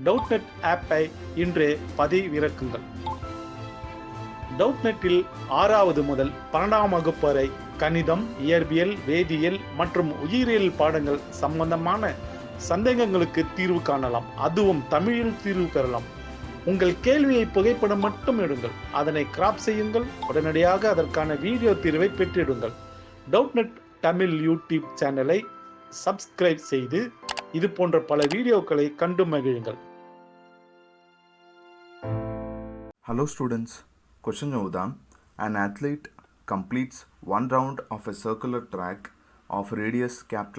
டவுட்நெட் ஆப்பை இன்றே பதிவிறக்குங்கள். டவுட்நெட்டில் 6வது முதல் 12ஆம் வகுப்பு வரை கணிதம், இயற்பியல், வேதியியல் மற்றும் உயிரியல் பாடங்கள் சம்பந்தமான சந்தேகங்களுக்கு தீர்வு காணலாம். அதுவும் தமிழில் தீர்வு பெறலாம். உங்கள் கேள்வியை புகைப்படம் மட்டும் எடுங்கள், அதனை கிராப் செய்யுங்கள், உடனடியாக அதற்கான வீடியோ தீர்வை பெற்றிடுங்கள். டவுட்நெட் தமிழ் யூடியூப் சேனலை சப்ஸ்கிரைப் செய்து இது போன்ற பல வீடியோக்களை கண்டு மகிழுங்கள். Hello students, question చూద్దాం. An athlete completes one round of a circular track of radius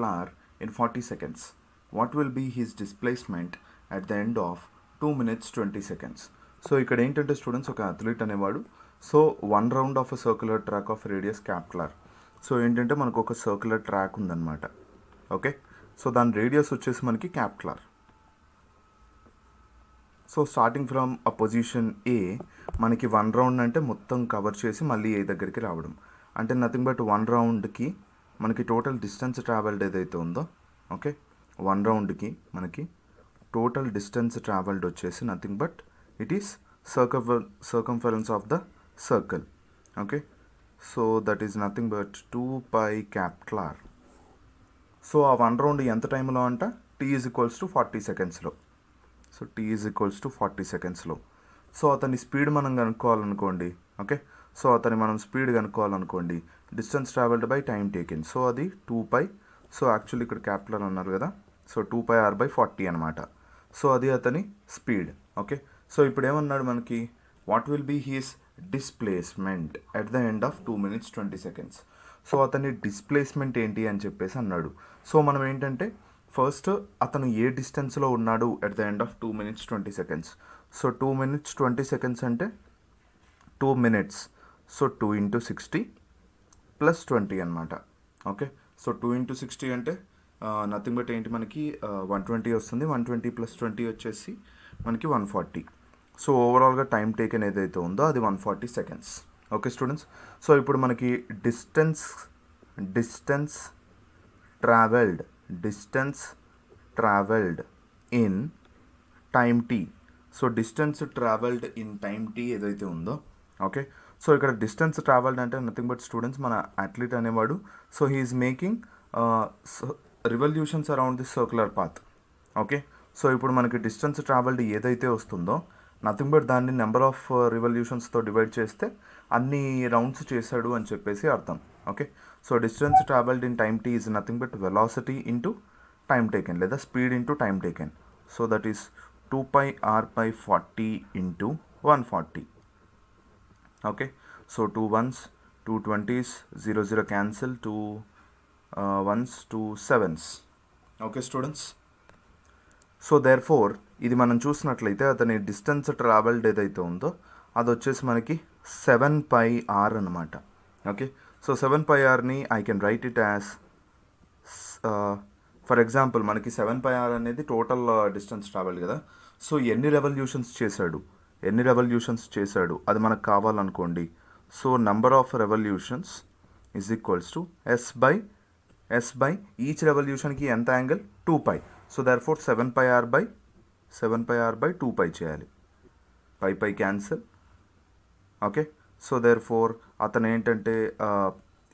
R in 40 seconds. What will be his displacement at the end of 2 minutes 20 seconds? So ఇక్కడ ఏంటంటే స్టూడెంట్స్ ఒక అథ్లీట్ అనేవాడు so one round of a circular track of radius R. So ఏంటంటే మనకు ఒక circular track ఉందన్నమాట. Okay, so దాని radius వచ్చేసి మనకి R. So starting from a position A మనకి వన్ రౌండ్ అంటే మొత్తం కవర్ చేసి మళ్ళీ ఏ దగ్గరికి రావడం అంటే నథింగ్ బట్ వన్ రౌండ్కి మనకి టోటల్ డిస్టెన్స్ ట్రావెల్డ్ ఏదైతే ఉందో, ఓకే, వన్ రౌండ్కి మనకి టోటల్ డిస్టెన్స్ ట్రావెల్డ్ వచ్చేసి nothing but it is circumference of the circle. Okay, so that is nothing but 2πR. So ఆ వన్ రౌండ్ ఎంత టైంలో అంట t ఈజ్ ఈక్వల్స్ టు 40 సెకండ్స్లో. So t is equals to 40 సెకండ్స్లో. So అతని speed మనం కనుక్కోవాలనుకోండి. ఓకే, సో మనం స్పీడ్ కనుక్కోవాలనుకోండి, distance travelled by time taken. So అది 2π. సో యాక్చువల్లీ ఇక్కడ క్యాపిటల్ అన్నారు కదా, సో 2πR/40 అనమాట. సో అది అతని స్పీడ్. ఓకే, సో ఇప్పుడు ఏమన్నాడు మనకి, what will be his displacement at the end of 2 minutes 20 seconds. So అతని డిస్ప్లేస్మెంట్ ఏంటి అని చెప్పేసి అన్నాడు. సో మనం ఏంటంటే ఫస్ట్ అతను ఏ డిస్టెన్స్లో ఉన్నాడు at the end of 2 minutes 20 seconds. So 2 minutes 20 seconds అంటే 2 minutes. సో 2 × 60 + 20 అనమాట. ఓకే, సో 2 × 60 అంటే నథింగ్ బట్ ఏంటి మనకి 120 వస్తుంది. 120 + 20 వచ్చేసి మనకి 140. సో ఓవరాల్గా టైం టేకెన్ ఏదైతే ఉందో అది 140 seconds. ఓకే స్టూడెంట్స్, సో ఇప్పుడు మనకి distance travelled in time T. So distance travelled in time T ఏదైతే ఉందో, ఓకే, సో ఇక్కడ డిస్టెన్స్ ట్రావెల్డ్ అంటే నథింగ్ బట్ స్టూడెంట్స్ మన అథ్లీట్ అనేవాడు so he's making revolutions around this circular path. Okay, so ఇప్పుడు మనకి డిస్టెన్స్ ట్రావెల్డ్ ఏదైతే వస్తుందో నథింగ్ బట్ దాన్ని నెంబర్ ఆఫ్ రివల్యూషన్స్తో డివైడ్ చేస్తే అన్ని రౌండ్స్ చేశాడు అని చెప్పేసి అర్థం. Okay, so distance travelled in time T is nothing but velocity into time taken లేదా speed into time taken. So that is 2πR/40 into 140. Okay, so 2 1s 2 20s 0 0 cancel, 2 1s 2 7s. Okay students, so therefore ఇది మనం చూసినట్లయితే అతని distance travelled ఏదైతే ఉందో అది వచ్చేసి మనకి 7πR అనమాట. ఓకే, సో 7πRని I can write it as for example మనకి 7πR అనేది టోటల్ డిస్టెన్స్ ట్రావెల్డ్ కదా. సో ఎన్ని రెవల్యూషన్స్ చేశాడు అది మనకు కావాలనుకోండి. So number of revolutions is equals to S by each రెవల్యూషన్కి ఎంత angle 2π. So therefore 7πR/2π చేయాలి. Pi cancel. Okay, so therefore అతను ఏంటంటే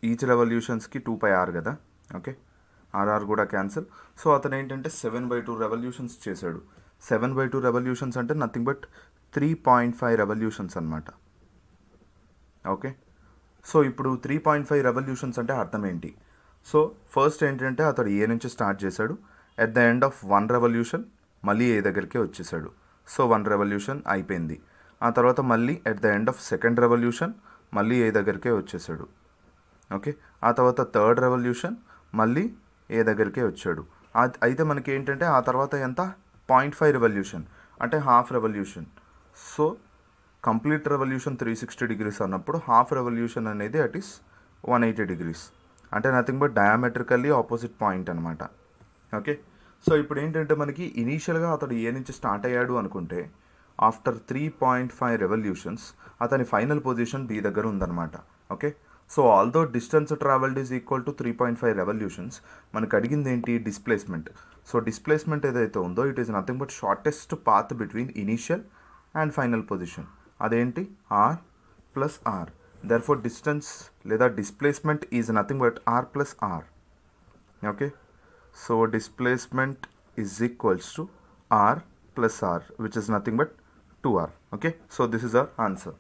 ఈచ్ రెవల్యూషన్స్కి 2πR కదా. ఓకే, ఆర్ఆర్ కూడా క్యాన్సిల్. సో అతను ఏంటంటే 7/2 రెవల్యూషన్స్ చేశాడు. 7/2 రెవల్యూషన్స్ అంటే నథింగ్ బట్ 3.5 రెవల్యూషన్స్ అనమాట. ఓకే, సో ఇప్పుడు 3.5 రెవల్యూషన్స్ అంటే అర్థం ఏంటి? సో ఫస్ట్ ఏంటంటే అతడు ఏ నుంచి స్టార్ట్ చేశాడు, at the end of 1 revolution మళ్ళీ ఏ దగ్గరికి వచ్చేసాడు. సో 1 రెవల్యూషన్ అయిపోయింది. ఆ తర్వాత మళ్ళీ at the end of 2nd revolution మళ్ళీ ఏ దగ్గరికే వచ్చేసాడు. ఓకే, ఆ తర్వాత 3rd రెవల్యూషన్ మళ్ళీ ఏ దగ్గరికే వచ్చాడు. అయితే మనకి ఏంటంటే ఆ తర్వాత ఎంత 0.5 రెవల్యూషన్ అంటే half revolution. So complete revolution 360 degrees అన్నప్పుడు హాఫ్ రెవల్యూషన్ అనేది అట్ ఈస్ 180 degrees అంటే nothing but diametrically opposite point అనమాట. ఓకే, సో ఇప్పుడు ఏంటంటే మనకి ఇనీషియల్గా అతడు ఏ నుంచి స్టార్ట్ అయ్యాడు అనుకుంటే ఆఫ్టర్ 3.5 రెవల్యూషన్స్ అతని ఫైనల్ పొజిషన్ బి దగ్గర ఉందన్నమాట. Okay, so although distance travelled is equal to 3.5 revolutions, మనకు అడిగింది ఏంటి? డిస్ప్లేస్మెంట్. సో డిస్ప్లేస్మెంట్ ఏదైతే ఉందో it is nothing but shortest path between initial and final position. అదేంటి? R plus R. Therefore distance లేదా displacement is nothing but R plus R. Okay, so displacement is equals to R plus R, which is nothing but 2r. Okay, so this is our answer.